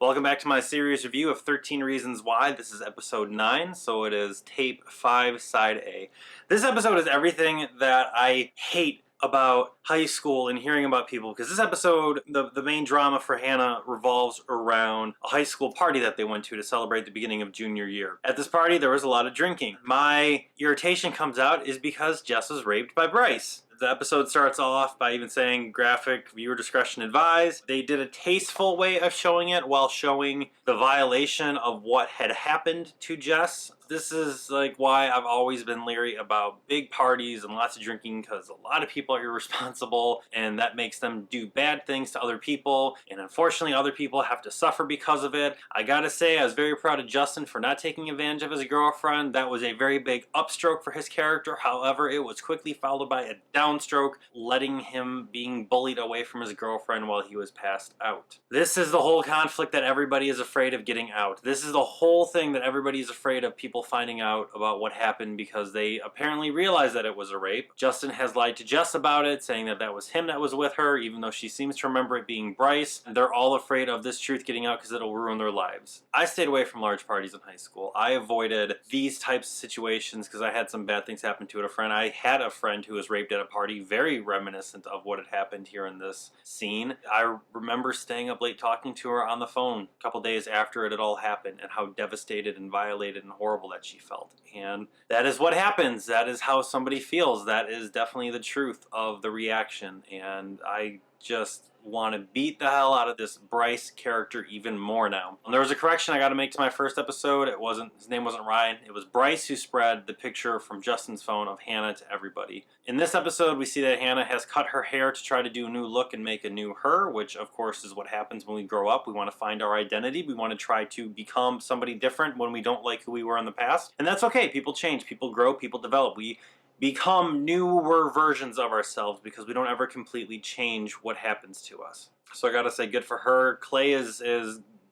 Welcome back to my series review of 13 Reasons Why. This is episode 9, so it is tape 5, side A. This episode is everything that I hate about high school and hearing about people, because this episode, the main drama for Hannah revolves around a high school party that they went to celebrate the beginning of junior year. At this party, there was a lot of drinking. My irritation comes out is because Jess was raped by Bryce. The episode starts off by even saying graphic viewer discretion advised. They did a tasteful way of showing it while showing the violation of what had happened to Jess. This is like why I've always been leery about big parties and lots of drinking, because a lot of people are irresponsible and that makes them do bad things to other people, and unfortunately other people have to suffer because of it. I gotta say, I was very proud of Justin for not taking advantage of his girlfriend. That was a very big upstroke for his character. However, it was quickly followed by a downstroke, letting him being bullied away from his girlfriend while he was passed out. This is the whole conflict that everybody is afraid of getting out. This is the whole thing that everybody is afraid of people finding out about what happened, because they apparently realized that it was a rape. Justin has lied to Jess about it, saying that that was him that was with her, even though she seems to remember it being Bryce. And they're all afraid of this truth getting out because it'll ruin their lives. I stayed away from large parties in high school. I avoided these types of situations because I had some bad things happen to a friend. I had a friend who was raped at a party, very reminiscent of what had happened here in this scene. I remember staying up late talking to her on the phone a couple days after it had all happened, and how devastated and violated and horrible that she felt. And that is what happens. That is how somebody feels. That is definitely the truth of the reaction. And I just want to beat the hell out of this Bryce character even more now. And there was a correction I got to make to my first episode. His name wasn't Ryan. It was Bryce who spread the picture from Justin's phone of Hannah to everybody. In this episode, we see that Hannah has cut her hair to try to do a new look and make a new her, which of course is what happens when we grow up. We want to find our identity. We want to try to become somebody different when we don't like who we were in the past. And that's okay. People change, people grow, people develop. We become newer versions of ourselves because we don't ever completely change what happens to us. So I gotta say, good for her. Clay is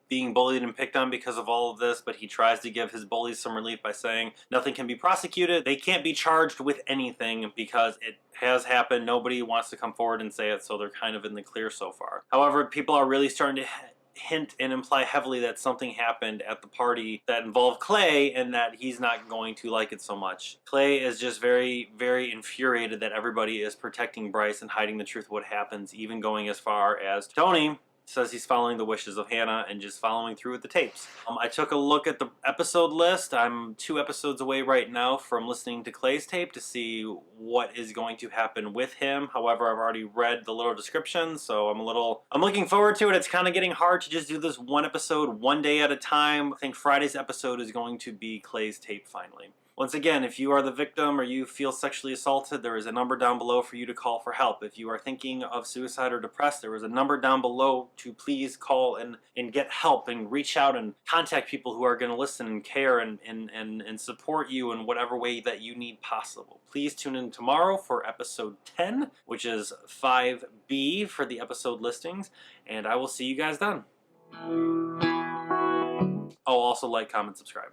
being bullied and picked on because of all of this, but he tries to give his bullies some relief by saying nothing can be prosecuted. They can't be charged with anything because it has happened. Nobody wants to come forward and say it, so they're kind of in the clear so far. However, people are really starting to hint and imply heavily that something happened at the party that involved Clay, and that he's not going to like it so much. Clay is just very, very infuriated that everybody is protecting Bryce and hiding the truth of what happens, even going as far as Tony says he's following the wishes of Hannah and just following through with the tapes. I took a look at the episode list. I'm 2 episodes away right now from listening to Clay's tape to see what is going to happen with him. However, I've already read the little description, so I'm looking forward to it. It's kind of getting hard to just do this one episode one day at a time. I think Friday's episode is going to be Clay's tape finally. Once again, if you are the victim or you feel sexually assaulted, there is a number down below for you to call for help. If you are thinking of suicide or depressed, there is a number down below to please call and get help, and reach out and contact people who are going to listen and care and support you in whatever way that you need possible. Please tune in tomorrow for episode 10, which is 5B for the episode listings, and I will see you guys then. Oh, also like, comment, subscribe.